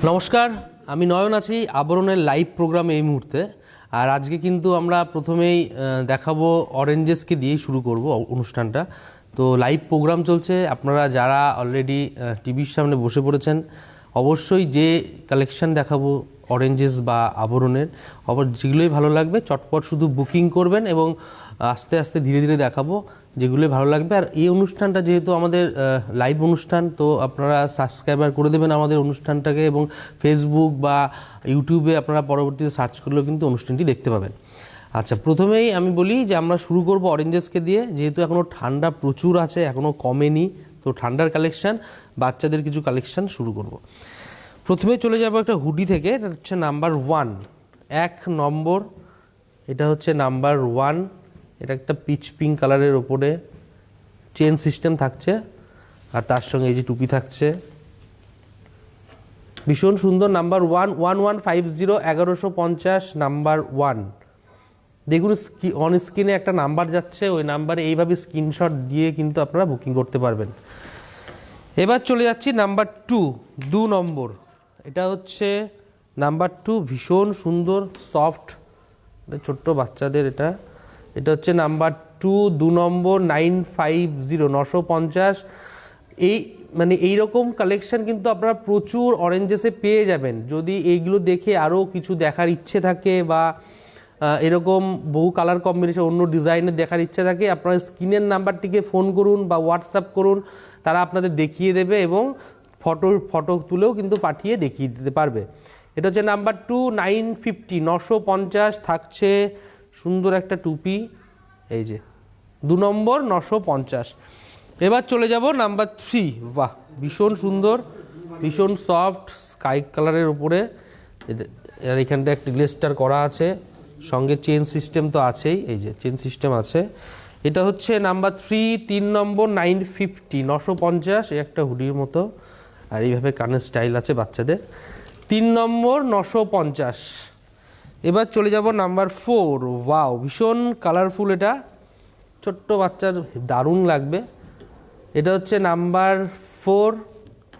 নমস্কার, আমি নয়ন আছি আবরণের লাইভ প্রোগ্রামে এই মুহূর্তে। আর আজকে কিন্তু আমরা প্রথমেই দেখাবো অরেঞ্জেসকে দিয়েই শুরু করব অনুষ্ঠানটা। তো লাইভ প্রোগ্রাম চলছে, আপনারা যারা অলরেডি টিভির সামনে বসে পড়েছেন অবশ্যই যে কালেকশন দেখাবো অরেঞ্জেস বা আবরণের যেগুলোই ভালো লাগবে চটপট শুধু বুকিং করবেন এবং আস্তে আস্তে ধীরে ধীরে দেখাবো যেগুলোই ভালো লাগবে। আর এই অনুষ্ঠানটা যেহেতু আমাদের লাইভ অনুষ্ঠান, তো আপনারা সাবস্ক্রাইবার করে দেবেন আমাদের অনুষ্ঠানটাকে এবং ফেসবুক বা ইউটিউবে আপনারা পরবর্তীতে সার্চ করলেও কিন্তু অনুষ্ঠানটি দেখতে পাবেন। আচ্ছা, প্রথমেই আমি বলি যে আমরা শুরু করব অরেঞ্জেসকে দিয়ে, যেহেতু এখনও ঠান্ডা প্রচুর আছে, এখনও কমেনি, তো ঠান্ডার কালেকশান, বাচ্চাদের কিছু কালেকশান শুরু করব। প্রথমে চলে যাব একটা হুডি থেকে, এটা হচ্ছে নাম্বার 1, 1 নম্বর। এটা হচ্ছে নাম্বার 1, এটা একটা পিচ পিঙ্ক কালারের ওপরে চেন সিস্টেম থাকছে আর তার সঙ্গে এই যে টুপি থাকছে, ভীষণ সুন্দর। Number 1, 1150, 1150 number 1। দেখুন অন স্ক্রিনে একটা নাম্বার যাচ্ছে, ওই নাম্বারে এইভাবে স্ক্রিনশট দিয়ে কিন্তু আপনারা বুকিং করতে পারবেন। এবার চলে যাচ্ছি নাম্বার 2, 2 নম্বর। এটা হচ্ছে নাম্বার 2, ভীষণ সুন্দর সফট, ছোট্ট বাচ্চাদের এটা হচ্ছে নাম্বার 2, 2 নম্বর, 950, 950। এই মানে এইরকম কালেকশান কিন্তু আপনারা প্রচুর অরেঞ্জেসে পেয়ে যাবেন। যদি এইগুলো দেখে আরও কিছু দেখার ইচ্ছে থাকে বা এরকম বহু কালার কম্বিনেশন অন্য ডিজাইনের দেখার ইচ্ছা থাকে, আপনারা স্ক্রিনের নাম্বারটিকে ফোন করুন বা হোয়াটসঅ্যাপ করুন, তারা আপনাদের দেখিয়ে দেবে এবং ফটো তুলেও কিন্তু পাঠিয়ে দেখিয়ে দিতে পারবে। এটা হচ্ছে নাম্বার 2, 950, 950 থাকছে। সুন্দর একটা টুপি, এই যে 2 নম্বর, 950। এবার চলে যাব নাম্বার 3, বাহ ভীষণ সুন্দর, ভীষণ সফট স্কাই কালারের উপরে, আর এখানটা একটা গ্লেস্টার করা আছে, সঙ্গে চেন সিস্টেম তো আছেই, এই যে চেন সিস্টেম আছে। এটা হচ্ছে নাম্বার 3, 3 নম্বর, 950, 950। এই একটা হুডির মতো আর এইভাবে কানের স্টাইল আছে বাচ্চাদের, 3 নম্বর, 950। এবার চলে যাব নাম্বার 4, ওয়াও ভীষণ কালারফুল, এটা ছোট্ট বাচ্চার দারুণ লাগবে। এটা হচ্ছে নাম্বার 4,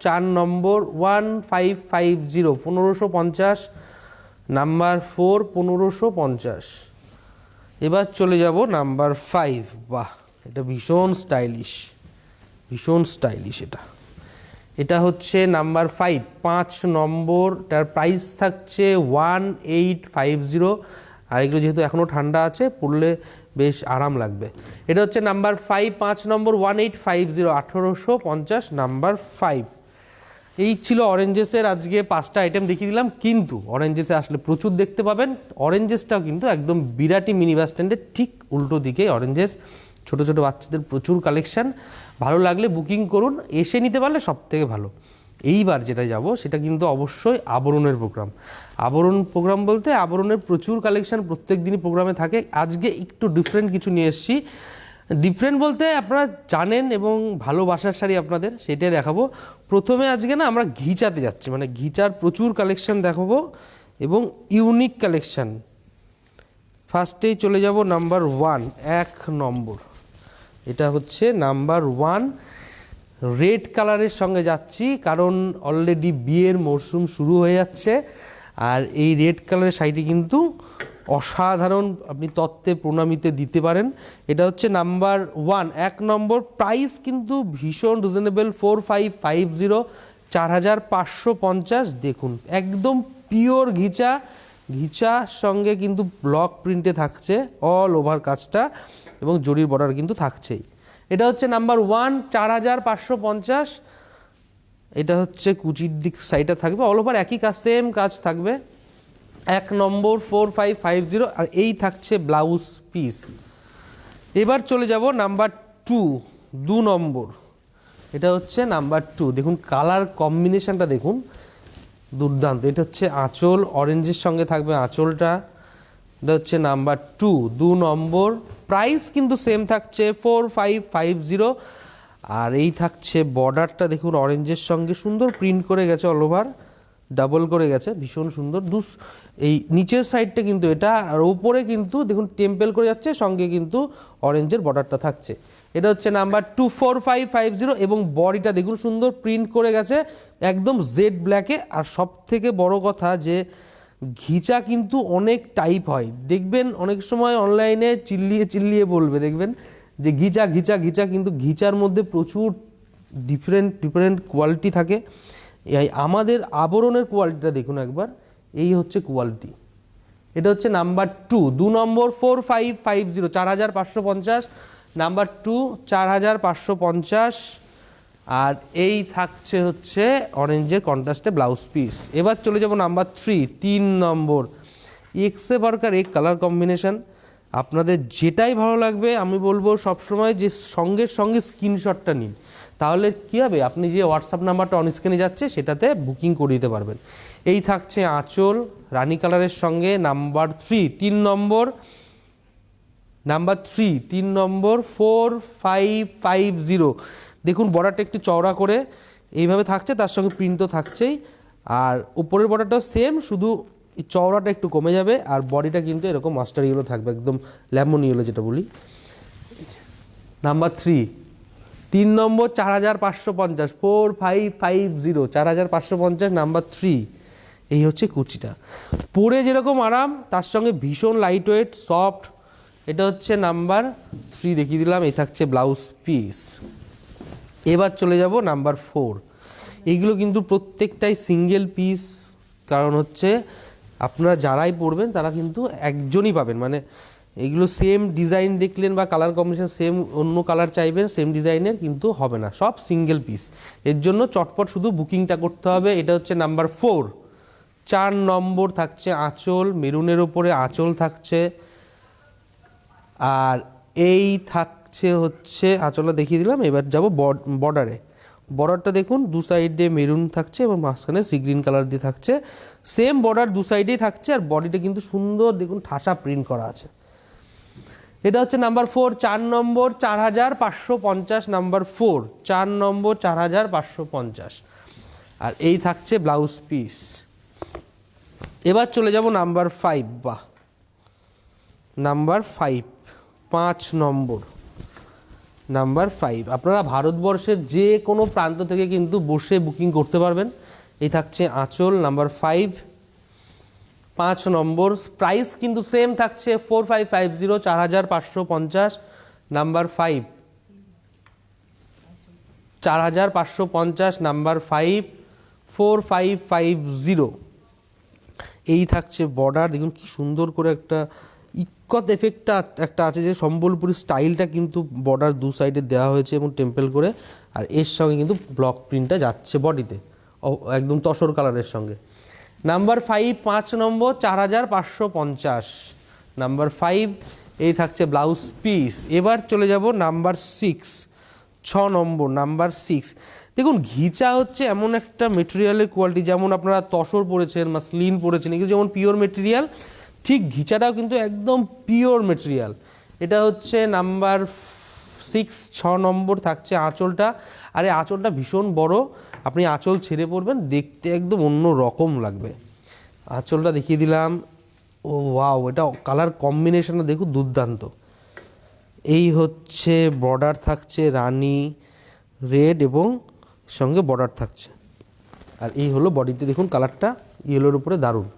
4 নম্বর, 1550, 1550 নাম্বার 4, 1550। এবার চলে যাব নাম্বার 5, বাহ এটা ভীষণ স্টাইলিশ, ভীষণ স্টাইলিশ। এটা হচ্ছে নাম্বার 5, 5 নম্বর, তার প্রাইস থাকছে 1850। আর এগুলো যেহেতু এখনও ঠান্ডা আছে, পরলে বেশ আরাম লাগবে। এটা হচ্ছে নাম্বার 5, 5 নম্বর, 1850, 1850 নাম্বার 5। এই ছিল অরেঞ্জেসের আজকে 5টা আইটেম দেখিয়ে দিলাম, কিন্তু অরেঞ্জেসে আসলে প্রচুর দেখতে পাবেন। অরেঞ্জেসটাও কিন্তু একদম বিরাটি মিনি বাস স্ট্যান্ডের ঠিক উল্টো দিকে অরেঞ্জেস, ছোট ছোট বাচ্চাদের প্রচুর কালেকশান। ভালো লাগলে বুকিং করুন, এসে নিতে পারলে সব থেকে ভালো। এইবার যেটা যাব সেটা কিন্তু অবশ্যই আবরণের প্রোগ্রাম। আবরণ প্রোগ্রাম বলতে আবরণের প্রচুর কালেকশান প্রত্যেক দিনই প্রোগ্রামে থাকে। আজকে একটু ডিফারেন্ট কিছু নিয়ে এসেছি। ডিফারেন্ট বলতে আপনারা জানেন এবং ভালোবাসার শাড়ি আপনাদের, সেটাই দেখাবো। প্রথমে আজকে না আমরা ঘিচাতে যাচ্ছি, মানে ঘিচার প্রচুর কালেকশান দেখাবো এবং ইউনিক কালেকশান। ফার্স্টেই চলে যাব নাম্বার 1, 1 নম্বর। এটা হচ্ছে নাম্বার 1, রেড কালারের সঙ্গে যাচ্ছি কারণ অলরেডি বিয়ের মরশুম শুরু হয়ে যাচ্ছে। আর এই রেড কালারের শাড়িটি কিন্তু অসাধারণ, আপনি তত্ত্বে প্রণামীতে দিতে পারেন। এটা হচ্ছে নাম্বার 1, 1 নম্বর। প্রাইস কিন্তু ভীষণ রিজনেবল, 4550, 4550। দেখুন একদম পিওর ঘিচা, ঘিচার সঙ্গে কিন্তু ব্লক প্রিন্টে থাকছে অল ওভার কাজটা এবং জরির বর্ডার কিন্তু থাকছেই। এটা হচ্ছে নাম্বার 1, 4550। এটা হচ্ছে কুচির দিক সাইডটা থাকবে, অল ওভার একই কাজ, সেম কাজ থাকবে। 1 নম্বর, 4550। আর এই থাকছে ব্লাউজ পিস। এবার চলে যাব নাম্বার 2, 2 নম্বর। এটা হচ্ছে নাম্বার 2। দেখুন কালার কম্বিনেশনটা দেখুন, দুর্দান্ত। এটা হচ্ছে আঁচল, অরেঞ্জের সঙ্গে থাকবে আঁচলটা। এটা হচ্ছে নাম্বার 2, 2 নম্বর। প্রাইস কিন্তু সেম থাকছে 4550। আর এই থাকছে বর্ডারটা, দেখুন অরেঞ্জের সঙ্গে সুন্দর প্রিন্ট করে গেছে, অল ওভার ডাবল করে গেছে, ভীষণ সুন্দর। এই নিচের সাইডটা কিন্তু এটা, আর ওপরে কিন্তু দেখুন টেম্পেল করে যাচ্ছে, সঙ্গে কিন্তু অরেঞ্জের বর্ডারটা থাকছে। এটা হচ্ছে নাম্বার 24550 এবং বডিটা দেখুন সুন্দর প্রিন্ট করে গেছে একদম জেড ব্ল্যাকে। আর সব থেকে বড় কথা যে ঘিচা কিন্তু অনেক টাইপ হয়, দেখবেন অনেক সময় অনলাইনে চিল্লিয়ে চিল্লিয়ে বলবে, দেখবেন যে ঘিচা ঘিচা ঘিচা, কিন্তু ঘিচার মধ্যে প্রচুর ডিফারেন্ট ডিফারেন্ট কোয়ালিটি থাকে। এই আমাদের আবরণের কোয়ালিটিটা দেখুন একবার, এই হচ্ছে কোয়ালিটি। এটা হচ্ছে নাম্বার 2, 2 নম্বর 4550, 4550, নাম্বার 2 4550। আর এই থাকছে হচ্ছে অরেঞ্জের কন্ট্রাস্টে ব্লাউজ পিস। এবার চলে যাব নাম্বার 3, 3 নম্বর এক্সে বার্কার এক কালার কম্বিনেশন। আপনাদের যেটাই ভালো লাগবে আমি বলবো সবসময় যে সঙ্গে সঙ্গে স্ক্রিনশটটা নিন, তাহলে কী হবে, আপনি যে হোয়াটসঅ্যাপ নাম্বারটা অন স্ক্রিনে যাচ্ছে সেটাতে বুকিং করে দিতে পারবেন। এই থাকছে আঁচল রানি কালারের সঙ্গে। নাম্বার 3, 3 নম্বর, নাম্বার 3, 3 নম্বর 4550। দেখুন বর্ডারটা একটু চওড়া করে এইভাবে থাকছে, তার সঙ্গে প্রিন্ট তো থাকছেই। আর উপরের বর্ডারটাও সেম, শুধু চওড়াটা একটু কমে যাবে। আর বডিটা কিন্তু এরকম মাস্টার ইয়েলো থাকবে, একদম লেমন ইয়েলো যেটা বলি। নাম্বার 3, 3 নম্বর 4550, 4550, 4550, নাম্বার 3। এই হচ্ছে কুচিটা, পরে যেরকম আরাম তার সঙ্গে ভীষণ লাইট ওয়েট সফট। এটা হচ্ছে নাম্বার 3 দেখিয়ে দিলাম। এই থাকছে ব্লাউজ পিস। এবার চলে যাব নাম্বার 4। এইগুলো কিন্তু প্রত্যেকটাই সিঙ্গেল পিস, কারণ হচ্ছে আপনারা যারাই পরবেন তারা কিন্তু একজনই পাবেন, মানে এগুলো সেম ডিজাইন দেখলেন বা কালার কম্বিনেশন সেম, অন্য কালার চাইবেন সেম ডিজাইনের কিন্তু হবে না, সব সিঙ্গেল পিস। এর জন্য চটপট শুধু বুকিংটা করতে হবে। এটা হচ্ছে নাম্বার 4, 4 নম্বর থাকছে আঁচল, মেরুনের ওপরে আঁচল থাকছে। আর এই থাকছে হচ্ছে আঁচলটা দেখিয়ে দিলাম। এবার যাব বর্ডারে। বর্ডারটা দেখুন দু সাইডে মেরুন থাকছে এবং মাঝখানে সি গ্রিন কালার দিয়ে থাকছে। সেম বর্ডার দু সাইডেই থাকছে, আর বডিটা কিন্তু সুন্দর দেখুন ঠাসা প্রিন্ট করা আছে। এটা হচ্ছে নাম্বার 4, 4 নম্বর 4550, নাম্বার 4, 4 নম্বর 4550। আর এই থাকছে ব্লাউজ পিস। এবার চলে যাব নাম্বার 5, বাহ, নাম্বার 5, 5 নম্বর, নাম্বার 5। আপনারা ভারতবর্ষের যে কোনো প্রান্ত থেকে কিন্তু বসে বুকিং করতে পারবেন। এই থাকছে আঁচল, নাম্বার 5, 5 নম্বর। প্রাইস কিন্তু সেম থাকছে 4550, 4550, নাম্বার 5, 4550, নাম্বার 5, 4550। এই থাকছে বর্ডার, দেখুন কি সুন্দর করে একটা ইক্কত এফেক্টটা একটা আছে, যে সম্বলপুরি স্টাইলটা কিন্তু বর্ডার দু সাইডে দেওয়া হয়েছে এবং টেম্পল করে। আর এর সঙ্গে কিন্তু ব্লক প্রিন্টটা যাচ্ছে বডিতে একদম তসর কালারের সঙ্গে। নাম্বার 5, 5 নম্বর 4550, নাম্বার 5। এই থাকছে ব্লাউজ পিস। এবার চলে যাব নাম্বার 6, 6 নম্বর, নাম্বার 6। দেখুন ঘিচা হচ্ছে এমন একটা মেটেরিয়ালের কোয়ালিটি, যেমন আপনারা তসর পরেছেন বা স্লিন পরেছেন, এগুলো যেমন পিওর মেটেরিয়াল, ঠিক ঘিচাটাও কিন্তু একদম পিওর মেটেরিয়াল। এটা হচ্ছে নাম্বার 6, 6 নম্বর থাকছে আঁচলটা। আর এই আঁচলটা ভীষণ বড়, আপনি আঁচল ছেড়ে পড়বেন দেখতে একদম অন্য রকম লাগবে। আঁচলটা দেখিয়ে দিলাম। ও ওয়াও, এটা কালার কম্বিনেশনটা দেখুন দুর্দান্ত। এই হচ্ছে বর্ডার থাকছে রানি রেড এবং সঙ্গে বর্ডার থাকছে। আর এই হলো বডিতে দেখুন কালারটা ইয়েলোর উপরে দারুণ।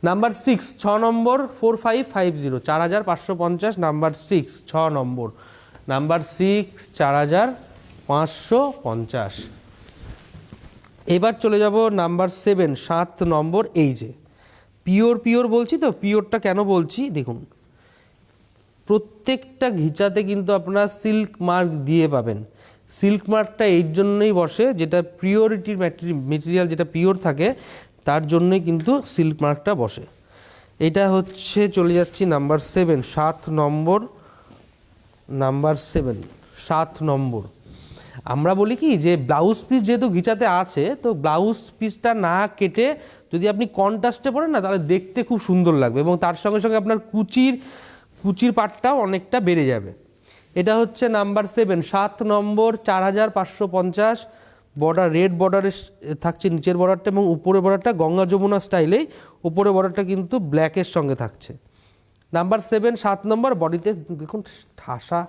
নাম্বার 6, 6 নম্বর 4550, 4550, নাম্বার 6, 6 নম্বর, নাম্বার 6, 4550। এবার চলে যাব নাম্বার 7, 7 নম্বর। এই যে পিওর পিওর বলছি তো, পিওরটা কেন বলছি দেখুন, প্রত্যেকটা ঘিচাতে কিন্তু আপনারা সিল্ক মার্ক দিয়ে পাবেন। সিল্ক মার্কটা এই জন্যই বসে, যেটা পিওরিটির মেটেরিয়াল যেটা পিওর থাকে তার জন্যই কিন্তু সিল্ক মার্কটা বসে। এটা হচ্ছে চলে যাচ্ছি নাম্বার 7, 7 নম্বর, নাম্বার 7, 7 নম্বর। আমরা বলি কি যে ব্লাউজ পিস যেহেতু ঘিচাতে আছে, তো ব্লাউজ পিসটা না কেটে যদি আপনি কন্ট্রাস্টে পরেন না, তাহলে দেখতে খুব সুন্দর লাগবে এবং তার সঙ্গে সঙ্গে আপনার কুচির পাটটাও অনেকটা বেড়ে যাবে। এটা হচ্ছে নাম্বার 7, 7 নম্বর, 4550। বর্ডার রেড বর্ডারের থাকছে নিচের বর্ডারটা এবং উপরের বর্ডারটা গঙ্গা যমুনা স্টাইলেই, উপরের বর্ডারটা কিন্তু ব্ল্যাকের সঙ্গে থাকছে। নাম্বার 7, 7 নম্বর। বডিতে দেখুন ঠাসা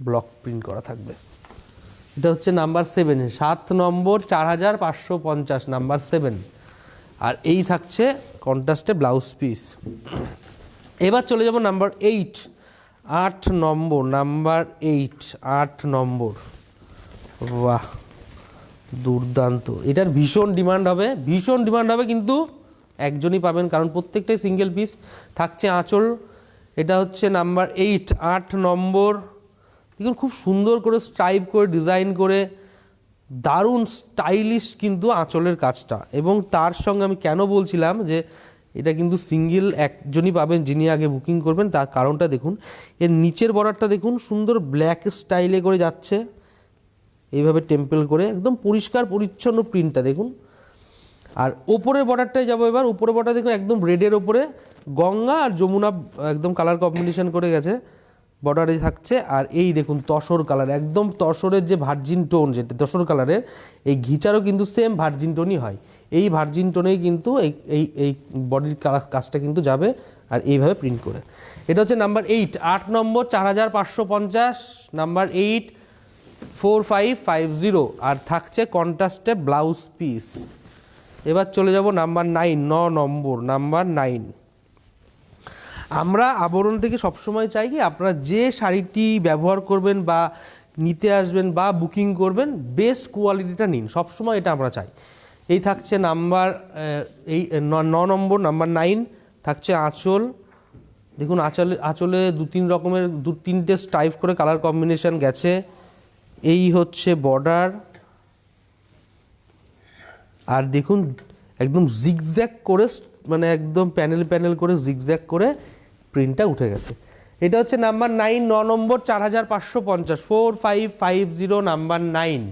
ব্লক প্রিন্ট করা থাকবে। এটা হচ্ছে নাম্বার 7, 7 নম্বর 4550 নাম্বার 7। আর এই থাকছে কন্ট্রাস্টে ব্লাউজ পিস। এবার চলে যাব নাম্বার 8, 8 নম্বর, নাম্বার 8, 8 নম্বর। বাহ, দুর্দান্ত। এটার ভীষণ ডিমান্ড হবে, কিন্তু একজনই পাবেন, কারণ প্রত্যেকটাই সিঙ্গেল পিস থাকছে আঁচল। এটা হচ্ছে নাম্বার 8, 8 নম্বর। দেখুন খুব সুন্দর করে স্ট্রাইপ করে ডিজাইন করে দারুণ স্টাইলিশ কিন্তু আঁচলের কাজটা। এবং তার সঙ্গে আমি কেন বলছিলাম যে এটা কিন্তু সিঙ্গেল একজনই পাবেন যিনি আগে বুকিং করবেন, তার কারণটা দেখুন, এর নিচের বর্ডারটা দেখুন সুন্দর ব্ল্যাক স্টাইলে করে যাচ্ছে, এইভাবে টেম্পল করে একদম পরিষ্কার পরিচ্ছন্ন প্রিন্টটা দেখুন। আর ওপরের বর্ডারটায় যাবো এবার। উপরের বর্ডার দেখুন একদম রেডের ওপরে গঙ্গা আর যমুনা একদম কালার কম্বিনেশন করে গেছে বর্ডারে থাকছে। আর এই দেখুন তসর কালার, একদম তসরের যে ভার্জিন টোন, যেটা তসর কালারের, এই ঘিচারও কিন্তু সেম ভার্জিন টোনই হয়। এই ভার্জিন টোনেই কিন্তু এই এই বডির কাজটা কিন্তু যাবে, আর এইভাবে প্রিন্ট করে। এটা হচ্ছে নাম্বার 8, 8 নম্বর 4550, নাম্বার 8, 4550। আর থাকছে কন্ট্রাস্টে ব্লাউজ পিস। এবার চলে যাব নাম্বার 9, 9 নম্বর, নাম্বার 9। আমরা আবরণ থেকে সবসময় চাই কি আপনারা যে শাড়িটি ব্যবহার করবেন বা নিতে আসবেন বা বুকিং করবেন, বেস্ট কোয়ালিটিটা নিন, সবসময় এটা আমরা চাই। এই থাকছে নাম্বার এই 9 নম্বর, নাম্বার 9। থাকছে আঁচল, দেখুন আঁচলে 2-3 রকমের 2-3টে স্টাইপ করে কালার কম্বিনেশন গেছে। এই হচ্ছে বর্ডার, আর দেখুন একদম জিগজ্যাগ করে, মানে একদম প্যানেল প্যানেল করে জিগজ্যাগ করে প্রিন্টটা উঠে গেছে। এটা হচ্ছে নাম্বার 9, 9 নম্বর 4550, 4550 নাম্বার 9,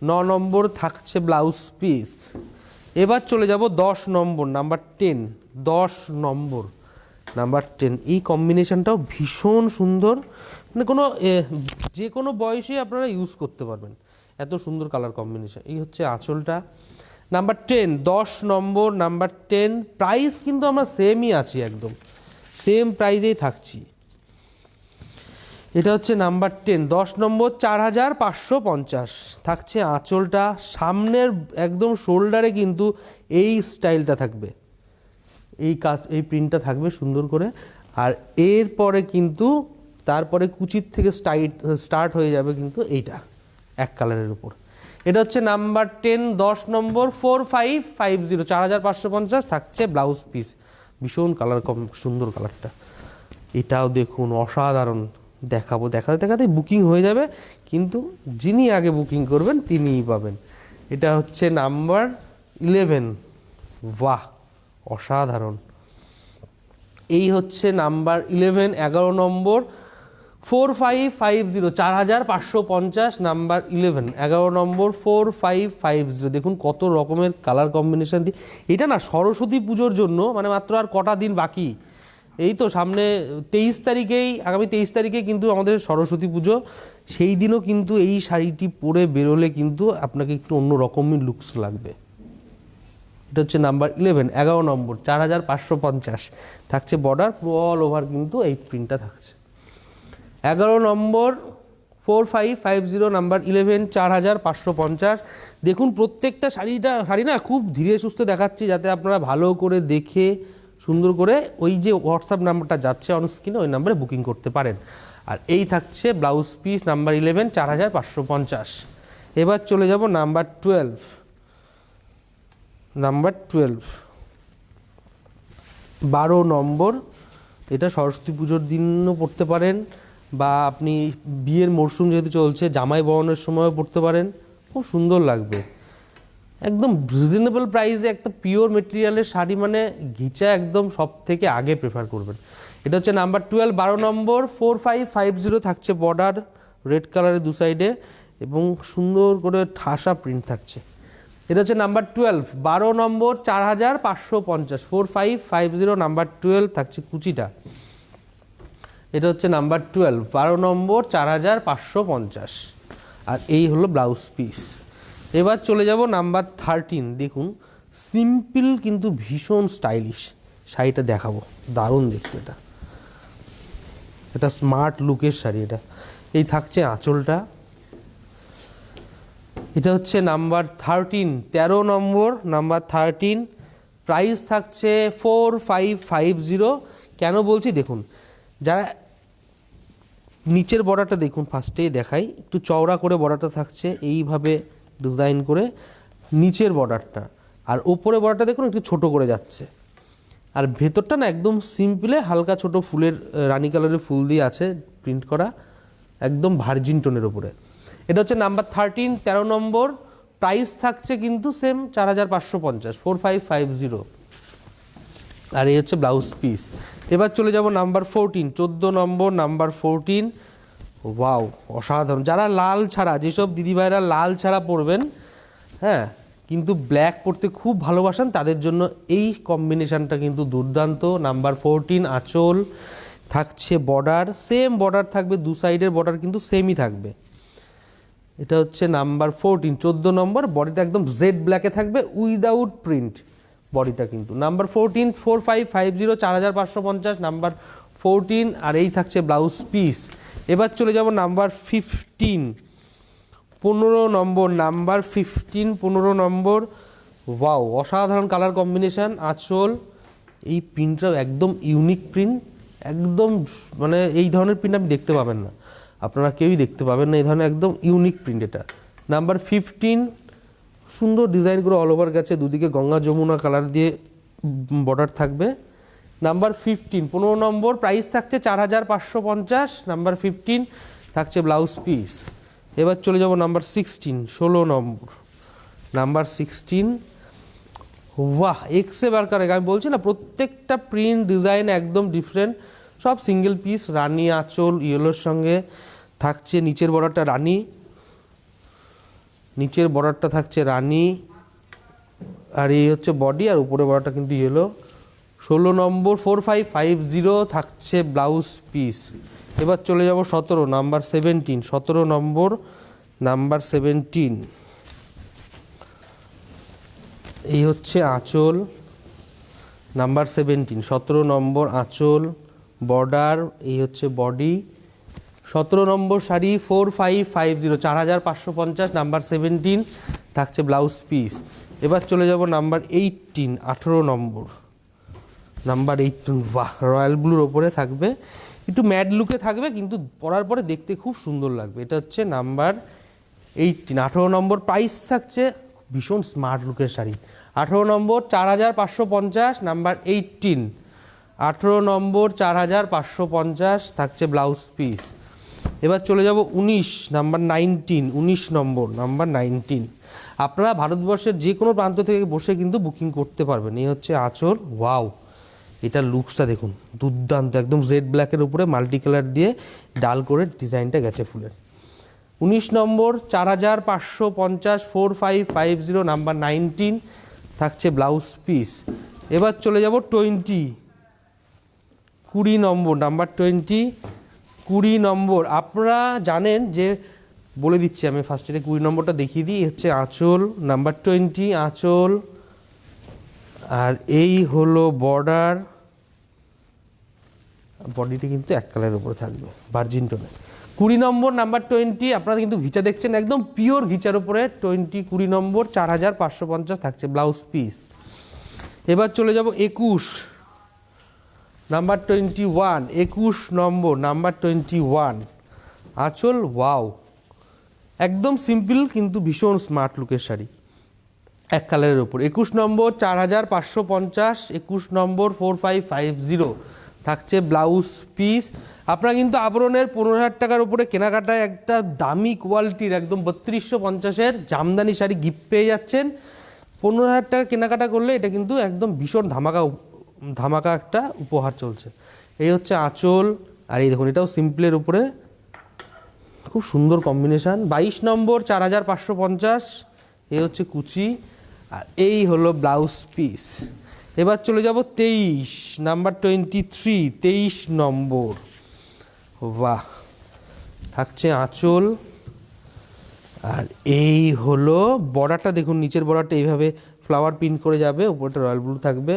9 নম্বর থাকছে ব্লাউজ পিস। এবার চলে যাব 10 নম্বর, নাম্বার 10, 10 নম্বর, নাম্বার 10। এই কম্বিনেশনটাও ভীষণ সুন্দর, মানে যে কোনো বয়সে আপনারা ইউজ করতে পারবেন, এত সুন্দর কালার কম্বিনেশন। এই হচ্ছে আঁচলটা। নাম্বার 10, 10 নম্বর, নাম্বার 10। প্রাইস কিন্তু আমরা সেমই আছি, একদম সেম প্রাইজেই থাকছি। এটা হচ্ছে নাম্বার 10, 10 নম্বর 4550। থাকছে আঁচলটা, সামনের একদম শোল্ডারে কিন্তু এই স্টাইলটা থাকবে, এই প্রিন্টটা থাকবে সুন্দর করে। আর এরপরে কিন্তু তারপরে কুচির থেকে স্টার্ট হয়ে যাবে কিন্তু এইটা এক কালারের উপর। এটা হচ্ছে নাম্বার 10, 10 নম্বর 4550, 4550 থাকছে ব্লাউজ পিস। ভীষণ কালার সুন্দর কালারটা, এটাও দেখুন অসাধারণ। দেখাতে দেখাতে বুকিং হয়ে যাবে, কিন্তু যিনি আগে বুকিং করবেন তিনিই পাবেন। এটা হচ্ছে নাম্বার 11। বাহ, অসাধারণ। এই হচ্ছে নাম্বার 11, 11 নম্বর 4550, 4550 নাম্বার 11, 11 নম্বর 4550। দেখুন কত রকমের কালার কম্বিনেশন দিয়ে। এটা না সরস্বতী পুজোর জন্য, মানে মাত্র আর কটা দিন বাকি, এই তো সামনে 23 তারিখেই, আগামী 23 তারিখে কিন্তু আমাদের সরস্বতী পুজো। সেই দিনও কিন্তু এই শাড়িটি পরে বেরোলে কিন্তু আপনাকে একটু অন্য রকমের লুকস লাগবে। এটা হচ্ছে নাম্বার 11, 11 নম্বর 4550। থাকছে বর্ডার পুরো অল ওভার, কিন্তু এই প্রিন্টটা থাকছে। 11 নম্বর 4550, নাম্বার 11, 4550। দেখুন প্রত্যেকটা শাড়ি না খুব ধীরে সুস্থে দেখাচ্ছি, যাতে আপনারা ভালো করে দেখে সুন্দর করে ওই যে হোয়াটসঅ্যাপ নাম্বারটা যাচ্ছে অন স্ক্রিনে, ওই নাম্বারে বুকিং করতে পারেন। আর এই থাকছে ব্লাউজ পিস নাম্বার 11, 4550। এবার চলে যাব নাম্বার 12, নাম্বার 12, 12 নম্বর। এটা সরস্বতী পুজোর দিনও পড়তে পারেন, বা আপনি বিয়ের মরশুম যেহেতু চলছে জামাই বরণের সময়ও পড়তে পারেন, খুব সুন্দর লাগবে। একদম রিজনেবল প্রাইসে একটা পিওর মেটেরিয়ালের শাড়ি, মানে ঘিচা একদম সব থেকে আগে প্রেফার করবেন। এটা হচ্ছে নাম্বার 12, 12 নম্বর 4550। থাকছে বর্ডার রেড কালারের দু সাইডে এবং সুন্দর করে ঠাসা প্রিন্ট থাকছে। এটা হচ্ছে নাম্বার 12, 12 নম্বর 4550, 4550 নাম্বার 12। থাকছে কুচিটা। এটা হচ্ছে নাম্বার 12, 12 নম্বর 4550। আর এই হলো ব্লাউজ পিস। এবার চলে যাব নাম্বার 13। দেখুন সিম্পল কিন্তু ভীষণ স্টাইলিশ শাড়িটা দেখাবো, দারুণ দেখতে। এটা স্মার্ট লুকের শাড়ি। এটা এই থাকছে আঁচলটা। এটা হচ্ছে নাম্বার 13, 13 নম্বর, নাম্বার 13। প্রাইস থাকছে 4550। কেন বলছি দেখুন, যারা নিচের বর্ডারটা দেখুন, ফার্স্টেই দেখাই, একটু চওড়া করে বর্ডারটা থাকছে এইভাবে ডিজাইন করে নিচের বর্ডারটা, আর ওপরে বর্ডারটা দেখুন একটু ছোট করে যাচ্ছে, আর ভেতরটা না একদম সিম্পলে হালকা ছোট ফুলের রানী কালারের ফুল দিয়ে আছে প্রিন্ট করা, একদম ভার্জিন টোনের ওপরে। এটা হচ্ছে নাম্বার 13, 13 নম্বর। প্রাইস থাকছে কিন্তু সেম 4550, 4550। আর এই হচ্ছে ব্লাউজ পিস। এবার চলে যাব নাম্বার 14, 14 নম্বর, নাম্বার 14। ওয়াও, অসাধারণ। যারা লাল ছাড়া, যেসব দিদিভাইরা লাল ছাড়া পরবেন, হ্যাঁ, কিন্তু ব্ল্যাক পরতে খুব ভালোবাসেন, তাদের জন্য এই কম্বিনেশানটা কিন্তু দুর্দান্ত। নাম্বার 14, আঁচল থাকছে, বর্ডার সেম বর্ডার থাকবে, দু সাইডের বর্ডার কিন্তু সেমই থাকবে। এটা হচ্ছে নাম্বার 14, 14 নম্বর। বডিটা একদম জেড ব্ল্যাকে থাকবে উইদাউট প্রিন্ট বডিটা কিন্তু। Number 14, 4550, 4550, number 14। আর এই থাকছে ব্লাউজ পিস। এবার চলে যাব নাম্বার 15, 15 নম্বর, নাম্বার 15, 15 নম্বর। ওয়াও, অসাধারণ কালার কম্বিনেশান, আঁচল। এই প্রিন্টটাও একদম ইউনিক প্রিন্ট, একদম মানে এই ধরনের প্রিন্ট আপনি দেখতে পাবেন না, আপনারা কেউই দেখতে পাবেন না এই ধরনের একদম ইউনিক প্রিন্ট এটা। নাম্বার 15, সুন্দর ডিজাইন করে অল ওভার গেছে, দুদিকে গঙ্গা যমুনা কালার দিয়ে বর্ডার থাকবে। নাম্বার 15, 15 নম্বর। প্রাইস থাকছে 4550, নাম্বার 15 থাকছে ব্লাউজ পিস। এবার চলে যাব নাম্বার 16, 16 নম্বর, নাম্বার 16। বাহ, এক্সে বারকার। আমি বলছি না, প্রত্যেকটা প্রিন্ট ডিজাইন একদম ডিফারেন্ট, সব সিঙ্গেল পিস। রানী আঁচল ইয়েলোর সঙ্গে থাকছে, নিচের বর্ডারটা রানী, নিচের বর্ডারটা থাকছে রানী, আর এই হচ্ছে বডি, আর উপরে বর্ডারটা কিন্তু ইয়েলো। 16 নম্বর, 4550 থাকছে ব্লাউজ পিস। এবার চলে যাব 17, নাম্বার 17, 17 নম্বর, নাম্বার 17। এই হচ্ছে আঁচল, নাম্বার 17, 17 নম্বর, আঁচল, বর্ডার, এই হচ্ছে বডি। 17 নম্বর শাড়ি, 4550, 4550, নাম্বার 17 থাকছে ব্লাউজ পিস। এবার চলে যাব নাম্বার 18, 18 নম্বর, নাম্বার 18। বাহ, রয়্যাল ব্লুর ওপরে থাকবে, একটু ম্যাড লুকে থাকবে, কিন্তু পরার পরে দেখতে খুব সুন্দর লাগবে। এটা হচ্ছে নাম্বার 18, 18 নম্বর। প্রাইস থাকছে, ভীষণ স্মার্ট লুকের শাড়ি, 18 নম্বর, 4550, নাম্বার 18, 18 নম্বর, 4550 থাকছে ব্লাউজ পিস। এবার চলে যাব 19, নাম্বার 19, 19 নম্বর, নাম্বার 19। আপনারা ভারতবর্ষের যে কোনো প্রান্ত থেকে বসে কিন্তু বুকিং করতে পারবেন। এই হচ্ছে আঁচল। ওয়াও, এটা লুকসটা দেখুন, দুর্দান্ত, একদম জেড ব্ল্যাকের উপরে মাল্টি কালার দিয়ে ডাল করে ডিজাইনটা গেছে ফুলের। 19 নম্বর, 4550, 4550, নাম্বার 19 থাকছে ব্লাউজ পিস। এবার চলে যাব 20 নম্বর, নাম্বার 20 নম্বর। আপনারা জানেন যে, বলে দিচ্ছি আমি ফার্স্ট, এটা 20 নম্বরটা দেখিয়ে দিই। হচ্ছে আঁচল, নাম্বার 20, আঁচল, আর এই হলো বর্ডার। বডিটি কিন্তু এক কালারের উপরে থাকবে, ভার্জিন টোনে। 20 নম্বর, নাম্বার 20। আপনারা কিন্তু ঘিচা দেখছেন, একদম পিওর ঘিচার উপরে 20 নম্বর, 4550 থাকছে ব্লাউজ পিস। এবার চলে যাব 21, নাম্বার 21, 21 নম্বর, নাম্বার 21, আঁচল। ওয়াও, একদম সিম্পল কিন্তু ভীষণ স্মার্ট লুকের শাড়ি, এক কালারের ওপর। 21 নম্বর, 4550, 21 নম্বর, 4550 থাকছে ব্লাউজ পিস। আপনারা কিন্তু আবরণের 15,000 টাকার উপরে কেনাকাটায় একটা দামি কোয়ালিটির একদম 3250-এর জামদানি শাড়ি গিফট পেয়ে যাচ্ছেন। 15,000 টাকা কেনাকাটা করলে এটা কিন্তু একদম ভীষণ ধামাকা একটা উপহার চলছে। এই হচ্ছে আঁচল, আর এই দেখুন, এটাও সিম্পলের উপরে, খুব সুন্দর কম্বিনেশান। 22 নম্বর, 4550, এই হচ্ছে কুচি, আর এই হলো ব্লাউজ পিস। এবার চলে যাব 23, নাম্বার 23, 23 নম্বর। বাহ, থাকছে আঁচল, আর এই হলো বর্ডারটা দেখুন, নিচের বর্ডারটা এইভাবে ফ্লাওয়ার প্রিন্ট করে যাবে, উপরটা রয়্যাল ব্লু থাকবে।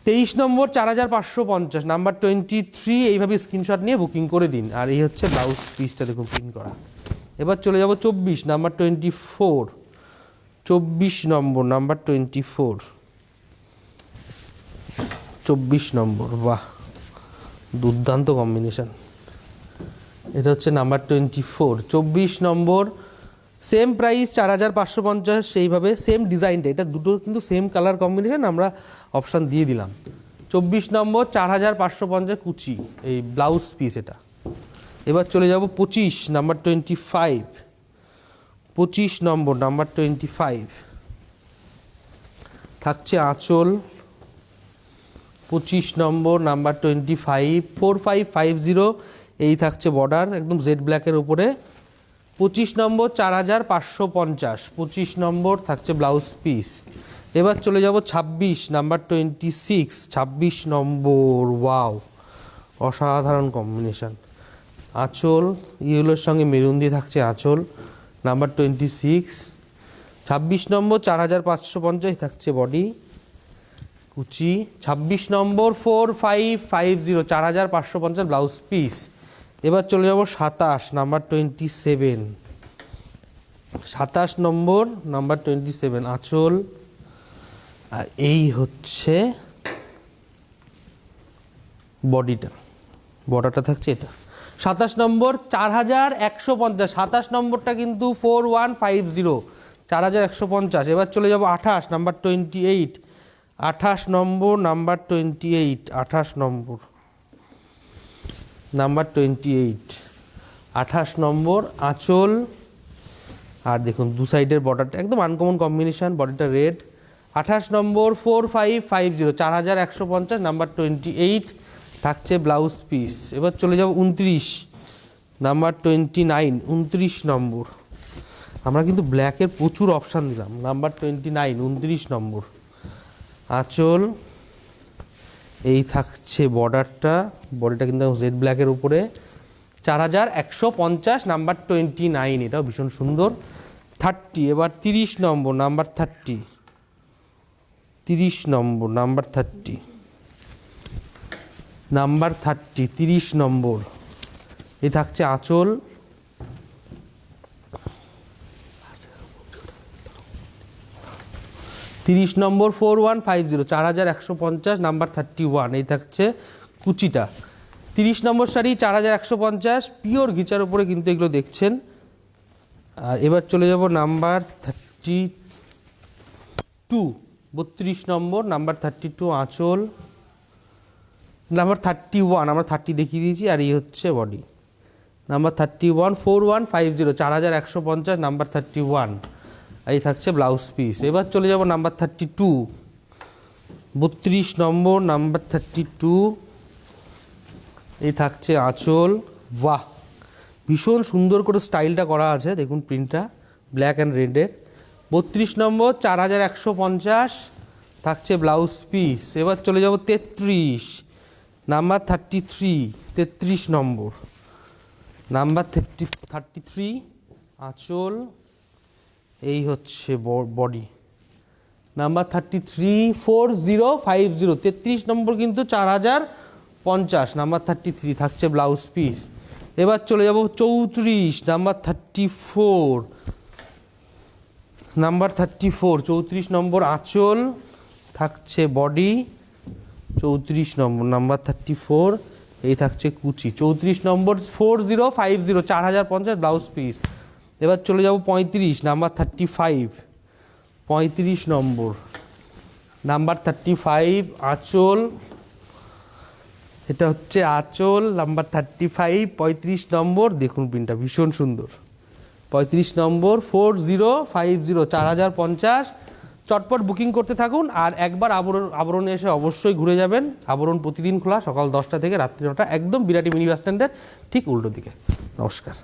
23 নম্বর 4550 নাম্বার 23, এইভাবে স্ক্রিনশট নিয়ে বুকিং করে দিন। আর এই হচ্ছে ব্লাউজ পিসটা দেখুন প্রিন্ট করা। এবার চলে যাব 24 নাম্বার 24, 24 নম্বর নাম্বার 24, 24 নম্বর, বাহ দুর্দান্ত কম্বিনেশন। এটা হচ্ছে নাম্বার 24, 24 নম্বর, সেম প্রাইস 4550, সেইভাবে সেম ডিজাইনটা, এটা দুটো কিন্তু সেম কালার কম্বিনেশন, আমরা অপশান দিয়ে দিলাম। 24 নম্বর 4550 কুচি এই ব্লাউজ পিস এটা। এবার চলে যাব 25 নাম্বার 25, 25 নম্বর নাম্বার 25, থাকছে আঁচল। 25 নম্বর নাম্বার 25, 4550, এই থাকছে বর্ডার একদম জেড ব্ল্যাকের উপরে। 25 নম্বর 4550, 25 নম্বর থাকছে ব্লাউজ পিস। এবার চলে যাব 26 নাম্বার 26, 26 নম্বর, ওয়াও অসাধারণ কম্বিনেশন। আঁচল ইয়েলোর সঙ্গে মেরুন দিয়ে থাকছে আঁচল, নাম্বার 26, 26 নম্বর 4550 থাকছে বডি কুচি। 26 নম্বর 4550, 4550 ব্লাউজ পিস। এবার চলে যাব 27 নাম্বার 27, 27 নম্বর নাম্বার 27 আঁচল। আর এই হচ্ছে বর্ডারটা থাকছে এটা। 27 নম্বর 4150, 27 নম্বরটা কিন্তু 4150, 4150। এবার চলে যাব 28 নাম্বার 28, 28 নম্বর নাম্বার 28, 28 নম্বর নাম্বার 28, 28 নম্বর আঁচল। আর দেখুন দু সাইডের বর্ডারটা একদম আনকমন কম্বিনেশন, বডিটা রেড। 28 নম্বর 4550, 4150 নাম্বার 28 থাকছে ব্লাউজ পিস। এবার চলে যাব 29 নাম্বার 29, 29 নম্বর, আমরা কিন্তু ব্ল্যাকের প্রচুর অপশান দিলাম। নাম্বার 29, 29 নম্বর আঁচল, এই থাকছে বর্ডারটা, বডিটা কিন্তু জেড ব্ল্যাকের উপরে। 4150 নাম্বার 29, এটাও ভীষণ সুন্দর। 30, এবার 30 নম্বর নাম্বার 30, 30 নম্বর নাম্বার 30, নাম্বার 30, 30 নম্বর, এই থাকছে আঁচল। তিরিশ নম্বর 4150, 4150 নাম্বার 31, এই থাকছে কুচিটা। 30 নম্বর শাড়ি 4150, পিওর ঘিচার উপরে কিন্তু এগুলো দেখছেন। আর এবার চলে যাব নাম্বার 32, 32 নম্বর নাম্বার 32 আঁচল। নাম্বার 31 আমরা 30 দেখিয়ে দিয়েছি। আর এই হচ্ছে বডি নাম্বার 31, 4150, 4150 নাম্বার 31, এই থাকছে ব্লাউজ পিস। এবার চলে যাব নাম্বার 32, 32 নম্বর নাম্বার 32, এই থাকছে আঁচল। বাহ ভীষণ সুন্দর করে স্টাইলটা করা আছে, দেখুন প্রিন্টটা ব্ল্যাক অ্যান্ড রেডের। 32 নম্বর 4150 থাকছে ব্লাউজ পিস। এবার চলে যাব 33 নাম্বার 33, 33 নম্বর নাম্বার 33 আঁচল, এই হচ্ছে বডি নাম্বার 33, 4050, 33 নম্বর কিন্তু 4050 নাম্বার 33 থাকছে ব্লাউজ পিস। এবার চলে যাব 34 নাম্বার 34, নাম্বার 34, 34 নম্বর আঁচল, থাকছে বডি। 34 নম্বর নাম্বার 34, এই থাকছে কুচি। 34 নম্বর 4050, 4050 ব্লাউজ পিস। এবার চলে যাব 35 নাম্বার 35, 35 নম্বর নাম্বার 35 আঁচল, এটা হচ্ছে আঁচল নাম্বার 35, 35 নম্বর, দেখুন প্রিন্টটা ভীষণ সুন্দর। 35 নম্বর 4050, 4050, চটপট বুকিং করতে থাকুন। আর একবার আবরণে এসে অবশ্যই ঘুরে যাবেন। আবরণ প্রতিদিন খোলা, সকাল 10টা থেকে রাত্রি 9টা, একদম বিরাটি মিনি বাস স্ট্যান্ডের ঠিক উল্টো দিকে। নমস্কার।